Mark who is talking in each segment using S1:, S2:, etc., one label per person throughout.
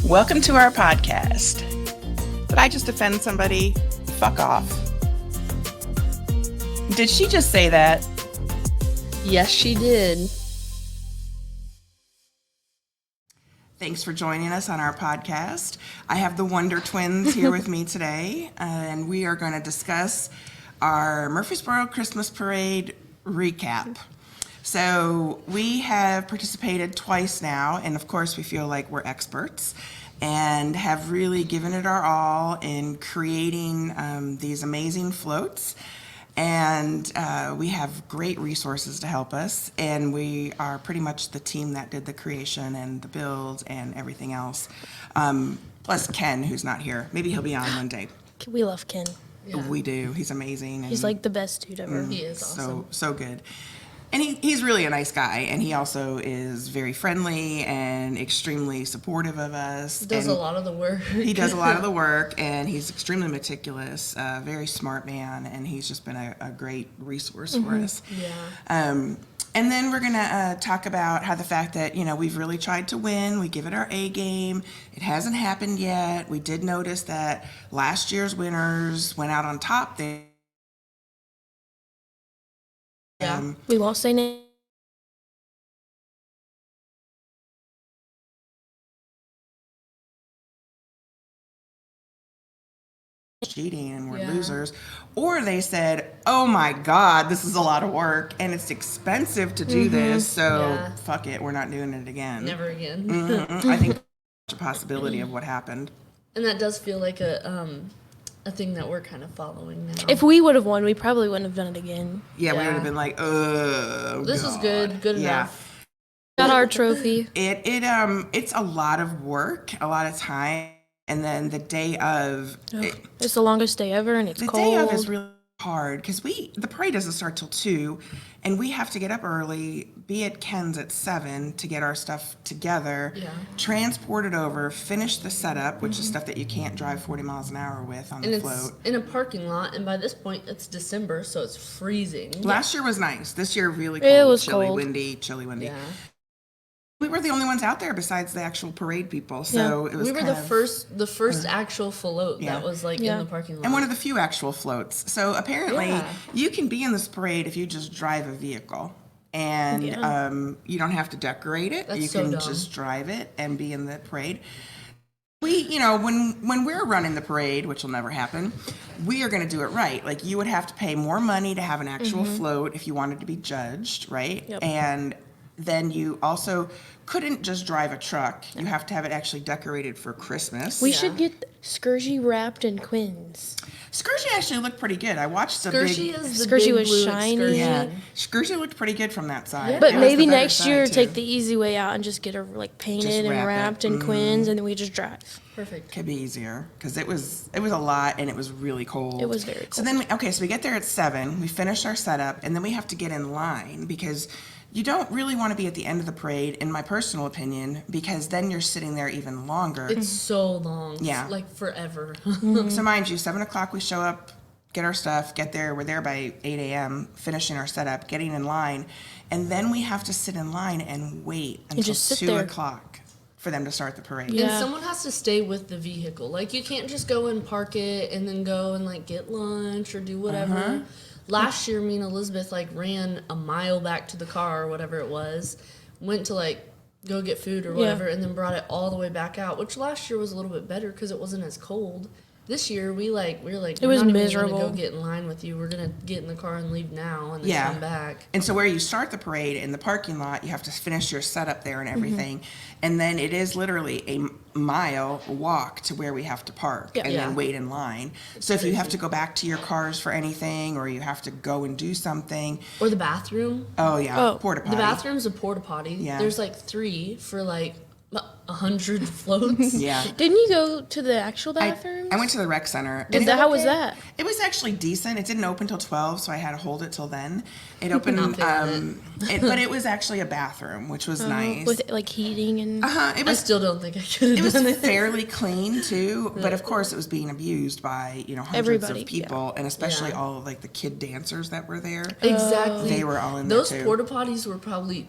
S1: Welcome to our podcast. Did I just offend somebody? Fuck off. Did she just say that?
S2: Yes, she did.
S1: Thanks for joining us on our podcast. I have the Wonder Twins here with me today, and we are going to discuss our Murfreesboro Christmas Parade recap. So we have participated twice now, and of course we feel like we're experts and have really given it our all in creating these amazing floats. And we have great resources to help us, and we are pretty much the team that did the creation and the build and everything else. Plus Ken, who's not here. Maybe he'll be on one day.
S2: We love Ken.
S1: Yeah. We do. He's amazing.
S2: He's like the best dude ever.
S3: He is awesome.
S1: So good. And he's really a nice guy, and he also is very friendly and extremely supportive of us.
S3: He does a lot of the work.
S1: He does a lot of the work, and he's extremely meticulous, very smart man, and he's just been a great resource for us.
S3: Yeah.
S1: And then we're going to talk about how the fact that, we've really tried to win. We give it our A game. It hasn't happened yet. We did notice that last year's winners went out on top there.
S3: Yeah.
S2: We won't say names.
S1: Cheating and we're losers, or they said, oh my god, this is a lot of work and it's expensive to do this, so fuck it, we're not doing it again.
S3: Never again.
S1: I think that's a possibility of what happened.
S3: And that does feel like a thing that we're kind of following now.
S2: If we would have won, we probably wouldn't have done it again.
S1: We would have been like, oh
S3: this is good enough.
S2: Got our trophy.
S1: It's a lot of work, a lot of time, and then the day of
S2: It's the longest day ever, and it's
S1: the
S2: cold.
S1: day of is really hard because the parade doesn't start till 2, and we have to get up early, be at Ken's at 7 to get our stuff together, transport it over, finish the setup, which is stuff that you can't drive 40 miles an hour with on the float.
S3: It's in a parking lot, and by this point it's December, so it's freezing.
S1: Last year was nice. This year really cold,
S2: It was
S1: chilly,
S2: cold.
S1: windy.
S3: Yeah.
S1: We were the only ones out there besides the actual parade people, so it was
S3: We were the first actual float that was in the parking lot.
S1: and one of the few actual floats. So apparently you can be in this parade if you just drive a vehicle. And you don't have to decorate it.
S3: That's
S1: you
S3: so
S1: can
S3: dumb.
S1: just drive it and be in the parade. We, when we're running the parade, which will never happen, we are going to do it right. Like, you would have to pay more money to have an actual float if you wanted to be judged, right?
S2: Yep.
S1: And then you also couldn't just drive a truck. You have to have it actually decorated for Christmas.
S2: We should get Scourgy wrapped in Quinn's.
S1: Scourgy actually looked pretty good. I watched the
S3: Scourgy
S1: big...
S3: is the
S2: Scourgy
S3: big
S2: was
S3: blue
S2: shiny.
S3: excursion.
S1: Yeah, Scourgy looked pretty good from that side.
S2: But
S1: It was
S2: maybe
S1: the better
S2: next
S1: side,
S2: year,
S1: too.
S2: take the easy way out and just get her painted and
S1: wrap it.
S2: wrapped in Quinn's, and then we just drive.
S3: Perfect.
S1: Could be easier because it was a lot and it was really cold.
S2: It was very cold.
S1: So then, so we get there at 7. We finish our setup and then we have to get in line because you don't really want to be at the end of the parade, in my personal opinion, because then you're sitting there even longer.
S3: It's so long.
S1: Yeah.
S3: Like forever.
S1: So mind you, 7 o'clock we show up, get our stuff, get there. We're there by 8 a.m., finishing our setup, getting in line, and then we have to sit in line and wait until
S2: just sit
S1: 2
S2: there.
S1: o'clock for them to start the parade.
S2: Yeah.
S3: And someone has to stay with the vehicle. Like, you can't just go and park it and then go and get lunch or do whatever. Last year, me and Elizabeth ran a mile back to the car or whatever it was, went to go get food or whatever, and then brought it all the way back out. Which last year was a little bit better because it wasn't as cold. This year we were like,
S2: It was
S3: we're not
S2: miserable.
S3: even gonna go get in line with you. We're gonna get in the car and leave now and then come back.
S1: And so where you start the parade in the parking lot, you have to finish your setup there and everything. And then it is literally a mile walk to where we have to park and then wait in line. So if you have to go back to your cars for anything or you have to go and do something.
S3: Or the bathroom.
S1: Porta potty.
S3: The bathroom's a porta potty.
S1: Yeah.
S3: There's 3 for 100 floats.
S1: Yeah.
S2: Didn't you go to the actual bathrooms?
S1: I went to the rec center.
S2: How was that?
S1: It was actually decent. It didn't open till 12, so I had to hold it till then. It opened, but it was actually a bathroom, which was nice.
S2: With heating and...
S3: I still don't think I could have done
S1: It was
S3: it.
S1: fairly clean too, but of course it was being abused by hundreds
S2: Everybody,
S1: of people, and especially all of the kid dancers that were there.
S3: Exactly.
S1: They were all in
S3: Those
S1: there too.
S3: porta potties were probably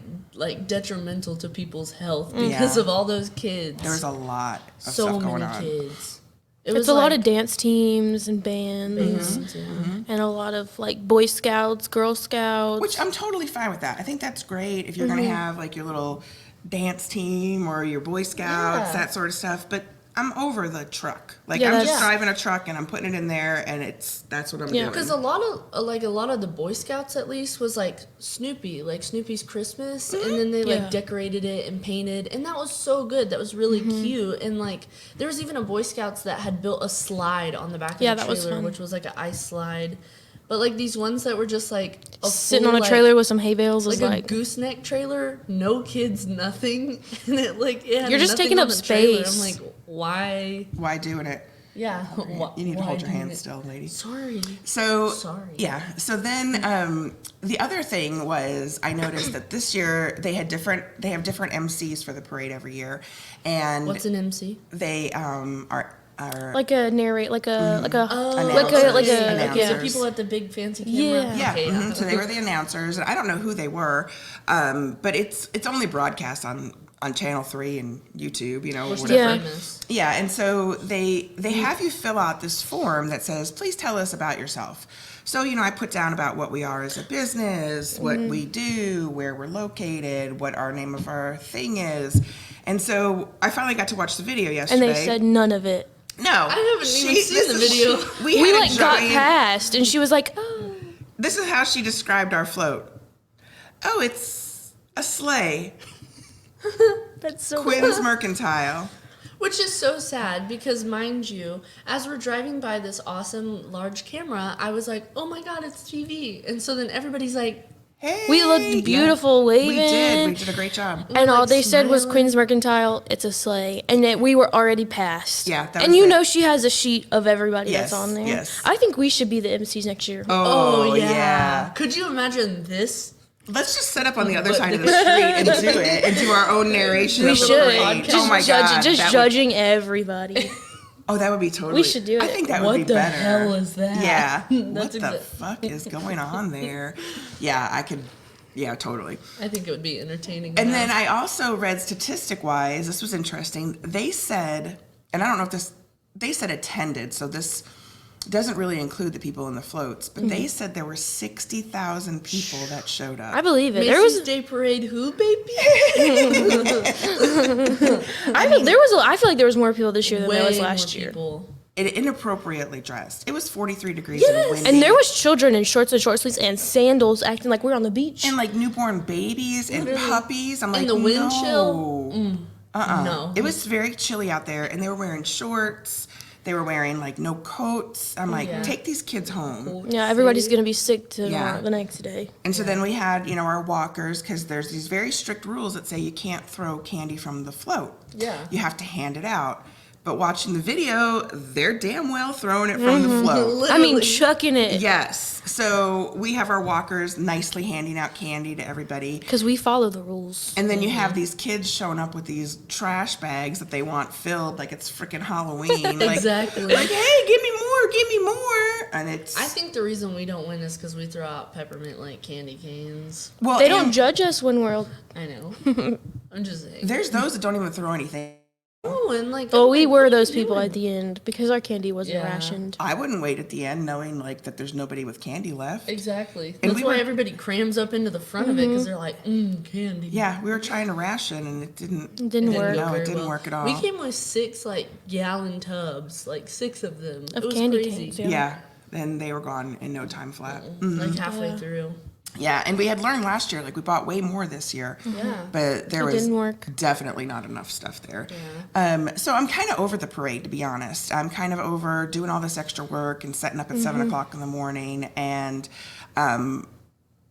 S3: detrimental to people's health because of all those kids.
S1: There was a lot of
S3: So
S1: stuff going
S3: many
S1: on.
S3: kids.
S2: It's a lot of dance teams and bands, and a lot of like Boy Scouts, Girl Scouts.
S1: Which I'm totally fine with that. I think that's great if you're going to have like your little dance team or your Boy Scouts, that sort of stuff. But I'm over the truck. Like I'm just driving a truck and I'm putting it in there, and that's what I'm doing.
S3: Because a lot of the Boy Scouts at least was like Snoopy, like Snoopy's Christmas, and then they like decorated it and painted, and that was so good. That was really cute, and like there was even a Boy Scouts that had built a slide on the back of the
S2: that was
S3: trailer,
S2: fun.
S3: which was like an ice slide. But like these ones that were just like
S2: sitting
S3: full,
S2: on a trailer with some hay bales was
S3: like a gooseneck trailer, no kids, nothing, and it had
S2: you're just
S3: nothing
S2: taking
S3: on
S2: up
S3: the trailer.
S2: space.
S3: I'm like, why?
S1: Why doing it?
S3: Yeah,
S1: You need to
S3: why
S1: hold your
S3: doing
S1: hands
S3: it?
S1: still, lady.
S3: Sorry.
S1: So,
S3: Sorry.
S1: yeah. So then the other thing was I noticed that this year they have different MCs for the parade every year. And
S3: What's an MC?
S1: they are
S2: like a narrate, like a
S1: Announcers.
S3: People at the big fancy camera.
S2: Yeah.
S3: Okay,
S1: So they were the announcers, and I don't know who they were, but it's only broadcast on Channel 3 and YouTube, whatever.
S2: Yeah.
S3: famous.
S1: Yeah, and so they have you fill out this form that says, please tell us about yourself. So, I put down about what we are as a business, what we do, where we're located, what our name of our thing is. And so I finally got to watch the video yesterday.
S2: and they said none of it.
S1: no.
S3: I haven't even seen the video.
S1: We
S2: We
S1: had a
S2: like got
S1: giant-
S2: past, and she was like, "Oh,
S1: This is how she described our float. Oh, it's a sleigh.
S2: that's so."
S1: Quinn's Mercantile.
S3: Which is so sad because, mind you, as we're driving by this awesome large camera, I was like, oh my God, it's TV. And so then everybody's like,
S1: Hey.
S2: We looked beautiful waving.
S1: We did. We did a great job.
S2: And all
S3: like,
S2: they said was
S3: smiling.
S2: Quinn's Mercantile, it's a sleigh. And that we were already past.
S1: Yeah, that
S2: and
S1: was
S2: you
S1: it.
S2: know she has a sheet of everybody
S1: Yes,
S2: that's on there.
S1: yes.
S2: I think we should be the MCs next year.
S1: Oh, yeah.
S3: Could you imagine this?
S1: Let's just set up on the other side of the street and do it and do our own narration.
S2: We
S1: of the
S2: should.
S1: parade.
S2: Just
S1: Oh my God.
S2: just
S1: that would-
S2: judging everybody.
S1: Oh, that would be totally.
S2: We should do
S1: I
S2: it.
S1: think that would
S3: What
S1: be
S3: the
S1: better.
S3: hell is that?
S1: Yeah. What
S3: That's
S1: the fuck is going on there? Yeah, I could. Yeah, totally.
S3: I think it would be entertaining.
S1: And then I also read statistic-wise, this was interesting. They said, and I don't know if they said attended, so this doesn't really include the people in the floats, but they said there were 60,000 people that showed up.
S2: I believe it.
S3: Macy's
S2: There was
S3: Day Parade who, baby?
S2: I feel like there was more people this year than there was
S3: Way
S2: last
S3: more
S2: year.
S3: people.
S1: Inappropriately dressed. It was 43 degrees and windy.
S2: And there was children in shorts and short sleeves and sandals acting like we're on the beach.
S1: And like newborn babies and puppies. I'm like,
S3: the wind
S1: no.
S3: chill? No.
S1: It was very chilly out there, and they were wearing shorts. They were wearing like no coats. I'm like, take these kids home.
S2: Yeah, everybody's gonna be sick
S1: Yeah.
S2: the next day.
S1: And so then we had, our walkers, because there's these very strict rules that say you can't throw candy from the float.
S3: Yeah.
S1: You have to hand it out. But watching the video, they're damn well throwing it from the float.
S2: I mean, chucking it.
S1: Yes. So we have our walkers nicely handing out candy to everybody.
S2: Because we follow the rules.
S1: And then you have these kids showing up with these trash bags that they want filled like it's freaking Halloween.
S3: Exactly.
S1: Like, hey, give me more. And it's...
S3: I think the reason we don't win is because we throw out peppermint like candy canes.
S1: well,
S2: They
S1: and
S2: don't judge us when we're.
S3: I know. I'm just saying.
S1: There's those that don't even throw anything.
S3: Oh, and like.
S2: Oh,
S3: I'm
S2: we
S3: like,
S2: were
S3: what are
S2: those
S3: you
S2: people
S3: doing?
S2: at the end because our candy wasn't
S3: Yeah.
S2: rationed.
S1: I wouldn't wait at the end knowing like that there's nobody with candy left.
S3: Exactly.
S1: And
S3: That's
S1: we
S3: why
S1: were-
S3: everybody crams up into the front of it because they're like, candy.
S1: Yeah, we were trying to ration and it didn't.
S2: It didn't work.
S1: No, it
S3: very
S1: didn't
S3: well.
S1: work at all.
S3: We came with 6 gallon tubs, 6 of them.
S2: Of
S3: it was
S2: candy
S3: crazy.
S2: canes,
S1: Yeah, and they were gone in no time flat.
S3: Like halfway through.
S1: Yeah, and we had learned last year, like we bought way more this year.
S3: Yeah.
S1: But there
S2: It
S1: was
S2: didn't work.
S1: definitely not enough stuff there. So I'm kind of over the parade, to be honest. I'm kind of over doing all this extra work and setting up at 7 o'clock in the morning, and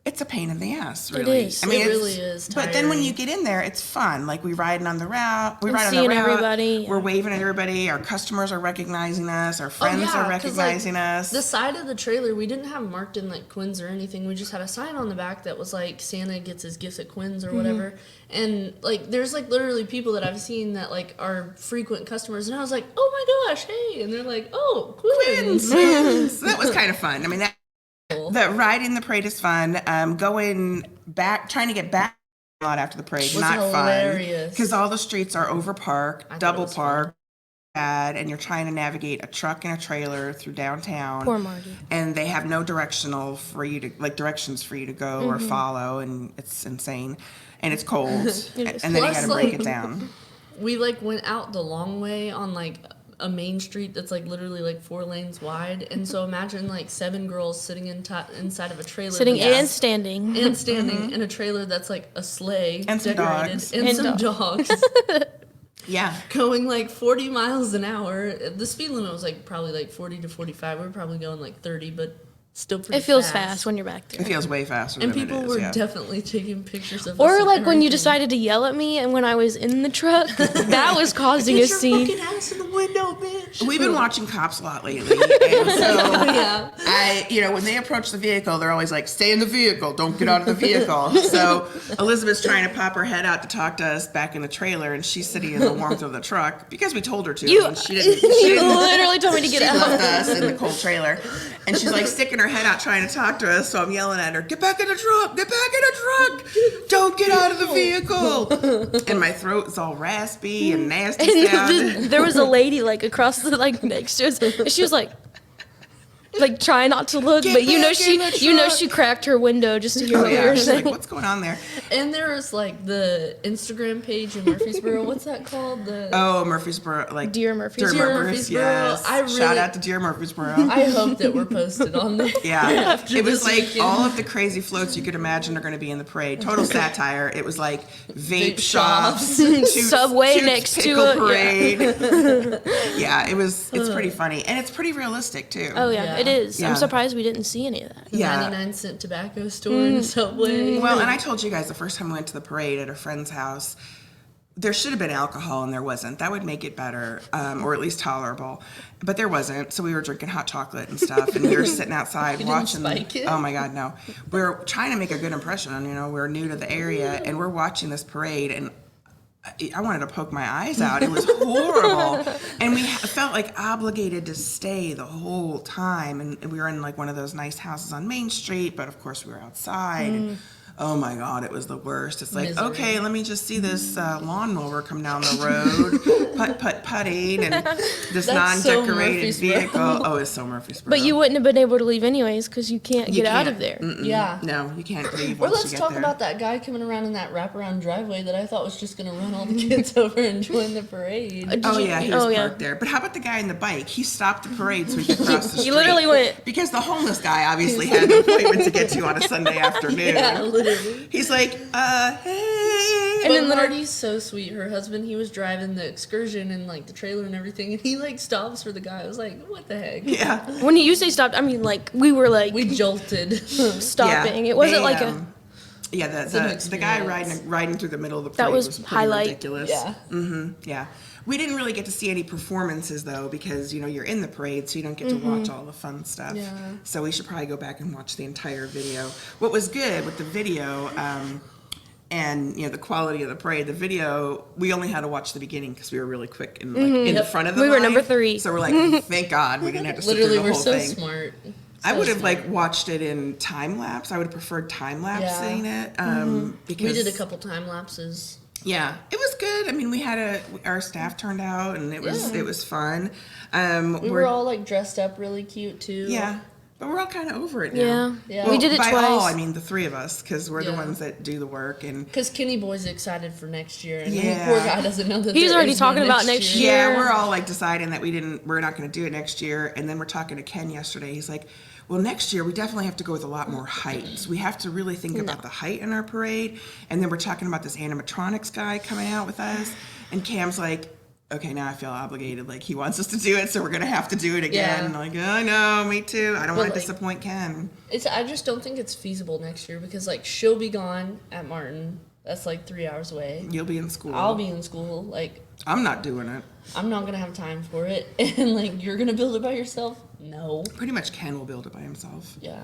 S1: it's a pain in the ass, really.
S2: is.
S1: I mean,
S3: It
S1: it's-
S3: really is
S1: But then when
S3: tiring.
S1: you get in there, it's fun. Like we riding on the route. We
S2: And
S1: ride on the
S2: seeing
S1: route.
S2: everybody,
S1: We're
S2: yeah.
S1: waving at everybody. Our customers are recognizing us. Our friends are
S3: 'cause,
S1: recognizing us.
S3: The side of the trailer, we didn't have marked in Quinn's or anything. We just had a sign on the back that was Santa gets his gifts at Quinn's or whatever. And there's there's people that I've seen that are frequent customers, and I was like, oh my gosh, hey, and they're like, oh, Quinn's.
S1: So that was kind of fun. I mean, that riding the parade is fun. Going back, trying to get back lot after the parade.
S3: Was
S1: Not
S3: hilarious.
S1: fun because all the streets are over parked,
S3: thought it
S1: double
S3: was fun.
S1: parked, bad, and you're trying to navigate a truck and a trailer through downtown.
S2: Poor Marty.
S1: And they have no directions for you to go or follow, and it's insane. And it's cold, and then you
S3: Plus,
S1: got to break
S3: like,
S1: it down.
S3: We went out the long way on a main street that's literally 4 lanes wide, and so imagine 7 girls sitting inside of a trailer,
S2: Sitting
S3: that's-
S2: and standing.
S3: in a trailer that's a sleigh
S1: And some
S3: decorated
S1: dogs.
S3: and some
S2: dogs.
S3: dogs
S1: Yeah.
S3: going 40 miles an hour. The speed limit was probably 40 to 45. We were probably going 30, but still pretty
S2: It feels
S3: fast.
S2: fast when you're back there.
S1: It feels way faster
S3: And
S1: than
S3: people
S1: it is,
S3: were
S1: yeah.
S3: definitely taking pictures of us
S2: Or
S3: and
S2: when you
S3: everything.
S2: decided to yell at me and when I was in the truck, that was causing a
S3: Get your
S2: scene.
S3: fucking ass in the window, bitch.
S1: We've been watching Cops a lot lately, and so
S3: Yeah.
S1: when they approach the vehicle, they're always like, "Stay in the vehicle, don't get out of the vehicle." So Elizabeth's trying to pop her head out to talk to us back in the trailer, and she's sitting in the warmth of the truck because we told her to. And she didn't. She
S2: You
S1: didn't.
S2: literally told me to get
S1: She
S2: out.
S1: left us in the cold trailer, and she's sticking her head out trying to talk to us. So I'm yelling at her, "Get back in the truck! Get back in the truck! Don't get out of the vehicle!" And my throat is all raspy and nasty.
S2: And there was a lady across the next to us, and she was trying not to look,
S1: Get
S2: but you know
S1: back in the truck.
S2: she cracked her window just to hear
S1: Oh
S2: what we
S1: yeah,
S2: were
S1: she's
S2: saying.
S1: what's going on there?
S3: And there was the Instagram page in Murfreesboro. What's that called?
S1: Oh, Murfreesboro,
S2: Dear Murfreesboro.
S3: Dear
S1: Murfrees,
S3: Murfreesboro.
S1: yes.
S3: I really-
S1: Shout out to Dear Murfreesboro.
S3: I hope that we're posted on there.
S1: Yeah,
S3: after
S1: it was
S3: this weekend.
S1: all of the crazy floats you could imagine are going to be in the parade. Total satire. It was vape
S3: Vape
S1: shops,
S3: shops.
S2: Subway
S1: Toots
S2: next to
S1: Pickle
S2: it,
S1: Parade. Yeah, it's pretty funny and it's pretty realistic too.
S2: Oh yeah,
S3: Yeah.
S2: it is.
S1: Yeah.
S2: I'm surprised we didn't see any of that.
S1: Yeah.
S3: 99-cent tobacco store in a Subway.
S1: Well, and I told you guys the first time we went to the parade at a friend's house, there should have been alcohol and there wasn't. That would make it better, or at least tolerable. But there wasn't, so we were drinking hot chocolate and stuff, and we were sitting outside
S3: You didn't
S1: watching.
S3: spike it?
S1: Oh my God, no! We were trying to make a good impression. We're new to the area, and we're watching this parade, and I wanted to poke my eyes out. It was horrible, and we felt obligated to stay the whole time. And we were in one of those nice houses on Main Street, but of course we were outside. And, oh my God, it was the worst. It's
S3: Misery.
S1: okay, let me just see this lawnmower come down the road, putting, and this
S3: That's so
S1: non-decorated
S3: Murfreesboro.
S1: vehicle. Oh, it's so Murfreesboro.
S2: But you wouldn't have been able to leave anyways because you can't
S1: You
S2: get out
S1: can't.
S2: of there.
S3: Yeah.
S1: No, you can't leave
S3: Or
S1: once
S3: let's
S1: you get
S3: talk
S1: there.
S3: about that guy coming around in that wraparound driveway that I thought was just going to run all the kids over and join the parade.
S1: Oh yeah, he was
S2: Oh, yeah.
S1: parked there. But how about the guy in the bike? He stopped the parade so he could cross the street.
S2: He literally went.
S1: Because the homeless guy obviously had an appointment to get to on a Sunday afternoon.
S3: Yeah, literally.
S1: He's like, hey.
S3: And
S2: then
S3: then
S2: literally-
S3: Marty's so sweet. Her husband, he was driving the excursion and the trailer and everything, and he stops for the guy. I was like, what the heck?
S1: Yeah.
S2: When you say stopped, I mean we were
S3: We jolted.
S2: stopping.
S1: Yeah.
S2: It wasn't
S1: They, Yeah,
S3: an
S1: the guy
S3: experience.
S1: riding through the middle of the
S2: That
S1: parade
S2: was
S1: pretty
S2: highlight.
S1: ridiculous.
S3: Yeah.
S1: Yeah. We didn't really get to see any performances though because you're in the parade so you don't get to watch all the fun stuff.
S3: Yeah.
S1: So we should probably go back and watch the entire video. What was good with the video and the quality of the parade, the video we only had to watch the beginning because we were really quick and in
S3: Yep.
S1: front of the
S2: We were
S1: line.
S2: number 3.
S1: So we're like, thank God we didn't have to sit
S3: Literally,
S1: through the
S3: we're
S1: whole
S3: so
S1: thing.
S3: smart.
S1: I
S3: So
S1: would have
S3: smart.
S1: watched it in time lapse. I would have preferred time lapse
S3: Yeah.
S1: seeing it because
S3: We did a couple time lapses.
S1: Yeah, it was good. I mean, we had our staff turned out and it was fun.
S3: We were all dressed up really cute too.
S1: yeah, but we're all kind of over it now.
S2: Yeah.
S3: Yeah.
S2: We did it
S1: by
S2: twice.
S1: all, I mean the 3 of us because we're the
S3: Yeah.
S1: ones that do the work and.
S3: Because Kenny Boy's excited for next year, and
S1: Yeah.
S3: the poor guy doesn't know that
S2: He's
S3: there
S2: already
S3: is no
S2: talking about next year.
S1: Yeah, we're all deciding that we're not going to do it next year. And then we're talking to Ken yesterday. He's like, well, next year we definitely have to go with a lot more height. We have to really think about the height in our parade. And then we're talking about this animatronics guy coming out with us. And Cam's like, okay, now I feel obligated. He wants us to do it, so we're going to have to do it again.
S3: Yeah.
S1: And I'm like, I know, me too. I don't want to
S3: But,
S1: disappoint Ken.
S3: I just don't think it's feasible next year because she'll be gone at Martin. That's 3 hours away.
S1: You'll be in school.
S3: I'll be in school.
S1: I'm not doing it.
S3: I'm not gonna have time for it, and you're gonna build it by yourself. No.
S1: Pretty much Ken will build it by himself.
S3: Yeah.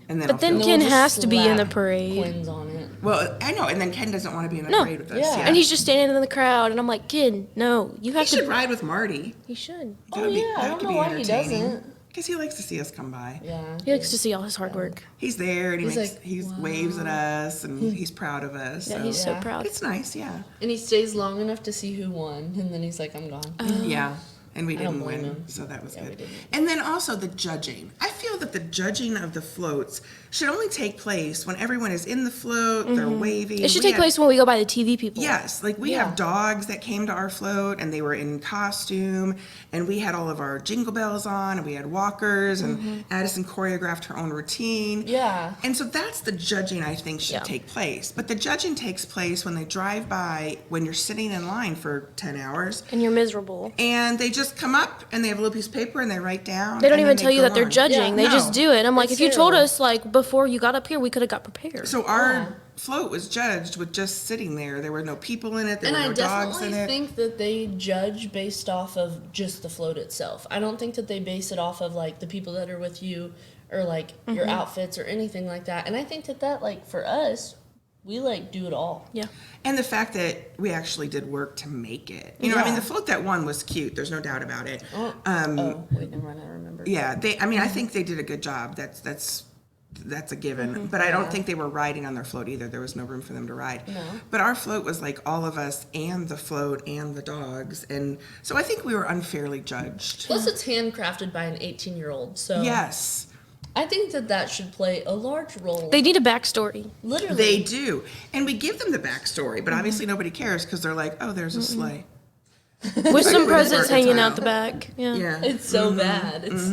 S1: And then
S2: But then
S3: We'll
S2: Ken
S3: just
S2: has to be in the
S3: slap
S2: parade.
S3: Quinn's on it.
S1: Well, I know. And then Ken doesn't want to be in the
S2: No.
S1: parade with us.
S3: Yeah.
S2: And he's just standing in the crowd, and I'm like, Ken, no, you
S1: He
S2: have
S1: should
S2: to.
S1: ride with Marty.
S2: He should.
S3: Oh yeah, I don't know why he doesn't.
S1: because he likes to see us come by.
S3: Yeah.
S2: He likes to see all his hard work.
S1: He's there, and
S3: He's like,
S1: he
S3: wow.
S1: waves at us, and he's proud of us.
S2: Yeah,
S1: so
S2: he's so
S3: Yeah.
S2: proud.
S1: it's nice, yeah.
S3: And he stays long enough to see who won, and then he's like, I'm gone.
S1: Yeah. And we
S3: don't
S1: didn't
S3: blame
S1: win,
S3: him.
S1: so that was
S3: Yeah, we
S1: good.
S3: didn't.
S1: And then also the judging. I feel that the judging of the floats should only take place when everyone is in the float, they're waving.
S2: It should
S1: We
S2: take
S1: had-
S2: place when we go by the TV people.
S1: Yes, like we
S3: Yeah.
S1: have dogs that came to our float and they were in costume, and we had all of our jingle bells on, and we had walkers, and Addison choreographed her own routine.
S3: Yeah.
S1: And so that's the judging I think should
S2: Yeah.
S1: take place. But the judging takes place when they drive by, when you're sitting in line for 10 hours,
S2: And you're miserable.
S1: and they just come up and they have a little piece of paper and they write down.
S2: They don't
S1: and
S2: even
S1: then
S2: tell you
S1: go
S2: that they're
S1: on.
S2: judging.
S3: Yeah,
S2: They just
S1: no.
S2: do it. I'm like,
S3: It's
S2: if you told
S3: terrible.
S2: us like before you got up here, we could have got prepared.
S1: So our float was judged with just sitting there. There were no people in it. There
S3: And
S1: were
S3: I
S1: no dogs in
S3: definitely
S1: it.
S3: think that they judge based off of just the float itself. I don't think that they base it off of like the people that are with you or like your outfits or anything like that. And I think that like for us, we like do it all.
S2: Yeah.
S1: And the fact that we actually did work to make it. You know, I mean,
S3: Yeah.
S1: the float that won was cute. There's no doubt about it.
S3: Oh, wait, never mind. I remember.
S1: Yeah, I think they did a good job. That's a given. But I don't think they were riding on their float either. There was no room for them to ride.
S3: No.
S1: But our float was like all of us and the float and the dogs. And so I think we were unfairly judged.
S3: Plus, it's handcrafted by an 18-year-old. So
S1: Yes,
S3: I think that should play a large role.
S2: They need a backstory.
S3: Literally.
S1: they do. And we give them the backstory, but obviously nobody cares because they're like, oh, there's a sleigh.
S2: With some
S1: Like
S2: presents hanging
S1: Mercantile.
S2: out the back. Yeah.
S1: Yeah.
S3: It's so bad. It's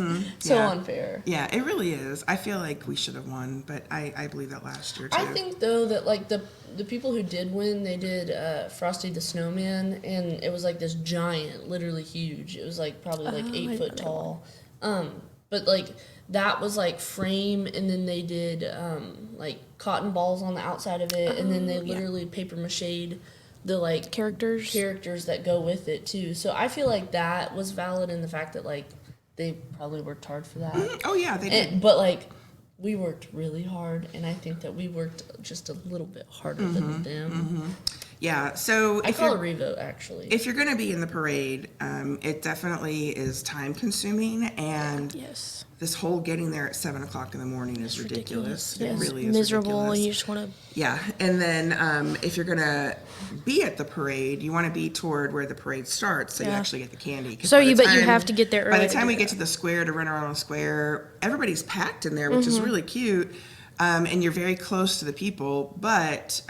S3: so
S1: Yeah.
S3: unfair.
S1: Yeah, it really is. I feel like we should have won, but I believe that last year too.
S3: I think though that like the people who did win, they did Frosty the Snowman, and it was like this giant, literally huge. It was like probably like
S2: I
S3: 8
S2: know
S3: foot
S2: that
S3: tall. But like that was like frame, and then they did like cotton balls on the outside of it, and then they literally paper mached the like
S2: Characters.
S3: that go with it too. So I feel like that was valid in the fact that like they probably worked hard for that.
S1: Oh yeah, they did.
S3: But like we worked really hard, and I think that we worked just a little bit harder than them.
S1: Yeah, so
S3: I call it a revote actually.
S1: if you're going to be in the parade, it definitely is time consuming, and
S2: Yes.
S1: this whole getting there at 7:00 in the morning is ridiculous. It
S2: Yes.
S1: really is
S2: Miserable,
S1: ridiculous.
S2: and you just want to.
S1: Yeah, and then if you're gonna be at the parade, you want to be toward where the parade starts, so you
S2: Yeah.
S1: actually get the candy. 'Cause
S2: So
S1: by the
S2: but you
S1: time-
S2: have to get there
S1: By
S2: early
S1: the
S2: to
S1: time
S2: do
S1: we
S2: that.
S1: get to the square to run around the square, everybody's packed in there, which is really cute, and you're very close to the people, but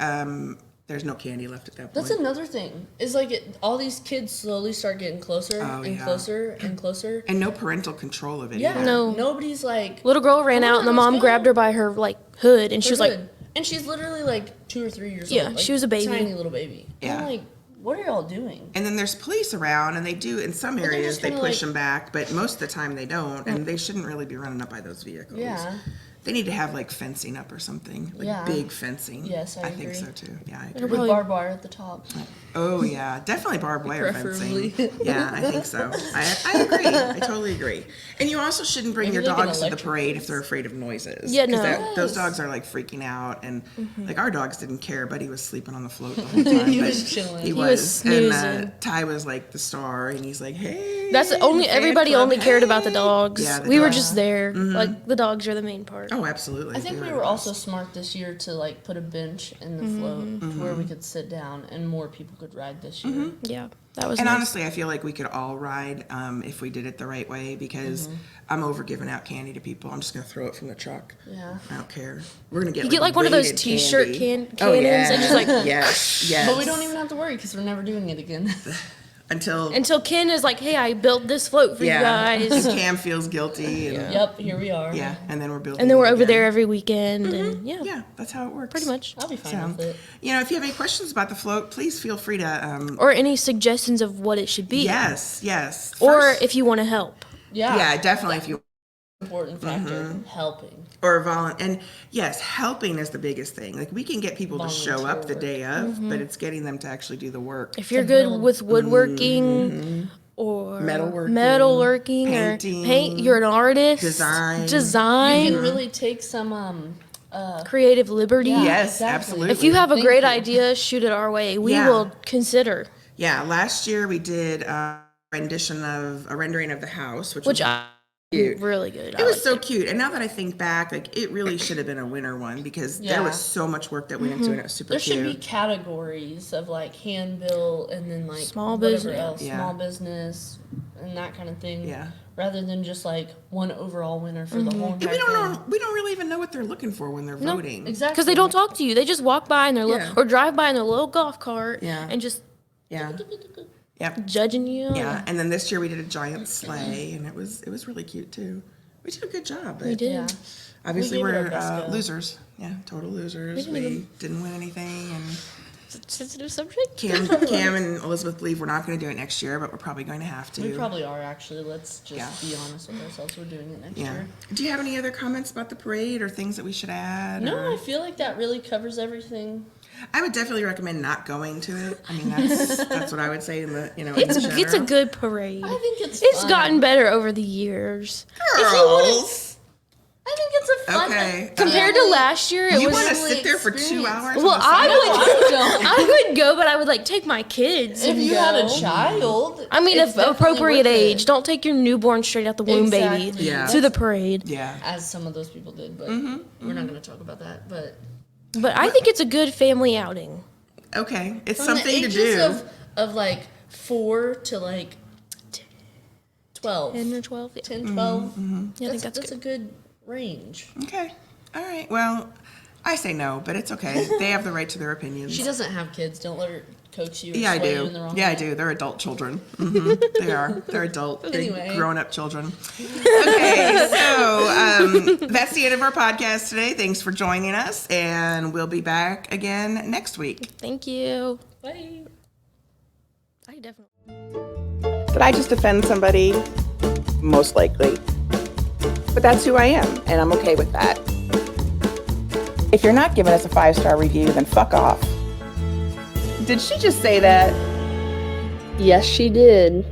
S1: there's no candy left at that point.
S3: That's another thing. Is like all these kids slowly start getting closer
S1: Oh,
S3: and
S1: yeah.
S3: closer and closer.
S1: And no parental control of it.
S3: Yeah,
S1: either.
S2: No.
S3: nobody's like
S2: Little girl ran
S3: Come
S2: out,
S3: on,
S2: and the
S3: let's
S2: mom
S3: go.
S2: grabbed her by her like hood, and she was like,
S3: "Good." And she's literally like 2 or 3 years
S2: Yeah,
S3: old. Like,
S2: she was a baby.
S3: tiny little baby.
S1: Yeah.
S3: And I'm like, what are y'all doing?
S1: And then there's police around, and they do in some
S3: they're
S1: areas
S3: just
S1: they
S3: kinda
S1: push
S3: like-
S1: them back, but most of the time they don't, and they shouldn't really be running up by those vehicles.
S3: Yeah.
S1: They need to have like fencing up or something, like
S3: Yeah.
S1: big fencing.
S3: Yes, I
S1: think
S3: agree.
S1: so too. Yeah, I
S2: It'll
S1: agree.
S3: With
S2: Probably-
S3: barbed wire at the top.
S1: Oh yeah, definitely barbed wire
S3: Preferably.
S1: fencing. Yeah, I think so. I agree. I totally agree. And you also shouldn't bring
S3: Maybe
S1: your
S3: they can
S1: dogs to the
S3: electric
S1: parade if they're afraid of noises.
S2: Yeah,
S1: 'Cause
S2: no.
S1: those
S3: Yes.
S1: dogs are like freaking out, and like our dogs didn't care, but he was sleeping on the float the whole time.
S3: He
S1: but
S3: was chilling.
S1: He
S3: He
S2: was
S1: And
S2: snoozing.
S1: Ty was like the star, and he's like, hey.
S2: That's the only.
S1: fan
S2: Everybody
S1: club,
S2: only cared about the
S1: hey."
S2: dogs.
S1: Yeah, the
S2: We were
S1: dogs.
S2: just there. Like the dogs are the main part.
S1: Oh, absolutely.
S3: I think
S1: They
S3: we
S1: the
S3: were
S1: best.
S3: also smart this year to like put a bench in the float to where we could sit down and more people could ride this year.
S2: Yeah, that was.
S1: And
S2: nice.
S1: honestly, I feel like we could all ride if we did it the right way, because I'm over giving out candy to people. I'm just gonna throw it from the truck.
S3: Yeah.
S1: I don't care. We're gonna get
S2: You get like one of those
S1: rated
S2: T-shirt
S1: candy.
S2: cannons, and just like
S1: yes.
S3: But we don't even have to worry because we're never doing it again.
S1: until
S2: Ken is like, "Hey, I built this float for you guys,"
S1: and Cam feels guilty, and
S3: Yep, here we are.
S1: and then we're building.
S2: and then we're
S1: it
S2: over
S1: again.
S2: there every weekend, and yeah,
S1: Yeah, that's how it works.
S2: pretty much.
S3: I'll be fine
S1: So,
S3: with it.
S1: you know, if you have any questions about the float, please feel free to.
S2: Or any suggestions of what it should be,
S1: Yes.
S2: or
S1: First-
S2: if you want to help.
S3: Yeah.
S1: definitely. If you
S3: Important factor, helping.
S1: or and yes, helping is the biggest thing. Like we can get people to show up the day of, but it's getting them to actually do the work.
S2: If you're
S3: To
S2: good
S3: build.
S2: with woodworking or
S1: Metalworking,
S2: or
S1: painting,
S2: paint, you're an artist.
S1: design.
S3: You
S2: Design,
S3: can really take some
S2: creative liberty.
S3: Yeah.
S1: Yes,
S3: Exactly.
S1: absolutely.
S2: If you have a
S3: Thank
S2: great
S3: you.
S2: idea, shoot it our way. We
S1: Yeah.
S2: will consider.
S1: Yeah, last year we did a rendering of the house, which
S2: Which
S1: was
S2: I
S1: cute.
S2: Really good.
S1: It was so cute. And now that I think back, like it really should have been a winter one because there was so much work that went into it. And it was super
S3: There
S1: cute.
S3: should be categories of like hand built and then like
S2: Small
S3: whatever
S2: business.
S3: else,
S1: Yeah.
S3: small business and that kind of thing.
S1: Yeah.
S3: Rather than just like one overall winner for the whole
S1: And
S3: entire thing.
S1: we don't really even know what they're looking for when they're voting.
S3: Exactly.
S2: Because they don't talk to you. They just walk by in their
S1: Yeah.
S2: or drive by in their little golf cart
S1: Yeah.
S2: and just
S1: Yeah. Yep.
S2: judging you.
S1: Yeah. And then this year we did a giant sleigh and it was really cute too. We did a good job. But
S2: We did.
S3: Yeah.
S1: obviously
S3: We gave it our
S1: we're
S3: best go.
S1: losers. Yeah, total losers. We didn't win anything and
S2: Sensitive subject.
S1: Cam and Elizabeth believe we're not going to do it next year, but we're probably going to have to.
S3: We probably are actually. Let's just be honest with ourselves. We're doing it next
S1: Yeah.
S3: year.
S1: Do you have any other comments about the parade or things that we should add?
S3: No,
S1: or-
S3: I feel like that really covers everything.
S1: I would definitely recommend not going to it. I mean, that's what I would say in the in
S2: It's
S1: general.
S2: a good parade.
S3: I think it's
S2: It's
S3: fun.
S2: gotten better over the years.
S1: Girls.
S3: I think it's a fun.
S1: Okay.
S2: Compared to last year, it
S1: You
S2: was.
S1: want to
S3: really
S1: sit there for 2
S3: experience.
S1: hours?
S2: Well,
S1: on the
S2: I
S1: sidewalk?
S2: would.
S3: don't.
S2: I would go, but I would like take my kids.
S3: If
S2: and
S3: you had a
S2: go.
S3: child,
S2: I mean,
S3: it's
S2: if
S3: definitely
S2: appropriate
S3: worth it.
S2: age. Don't take your newborn straight out the womb, baby,
S3: Exactly.
S1: Yeah.
S2: to the parade.
S1: Yeah.
S3: As some of those people did, but
S1: Mm-hmm.
S3: we're not going to talk about that. But
S2: But I think it's a good family outing.
S1: Okay. It's
S3: from the
S1: something to
S3: ages
S1: do.
S3: of like 4 to like 12,
S2: 10 or 12. Yeah.
S3: 10, 12.
S2: Yeah, I think that's
S3: a
S2: good.
S3: good range.
S1: Okay. All right. Well, I say no, but it's okay. They have the right to their opinions.
S3: She doesn't have kids. Don't let her coach you. Or
S1: Yeah, I
S3: sway you
S1: do.
S3: in the wrong
S1: Yeah, I
S3: way.
S1: do. They're adult children. They are. They're adult, big,
S3: Anyway.
S1: grown-up children. Okay, so that's the end of our podcast today. Thanks for joining us, and we'll be back again next week.
S2: Thank you.
S3: Bye.
S2: I definitely.
S1: Did I just offend somebody? Most likely. But that's who I am, and I'm okay with that. If you're not giving us a 5-star review, then fuck off. Did she just say that?
S3: Yes, she did.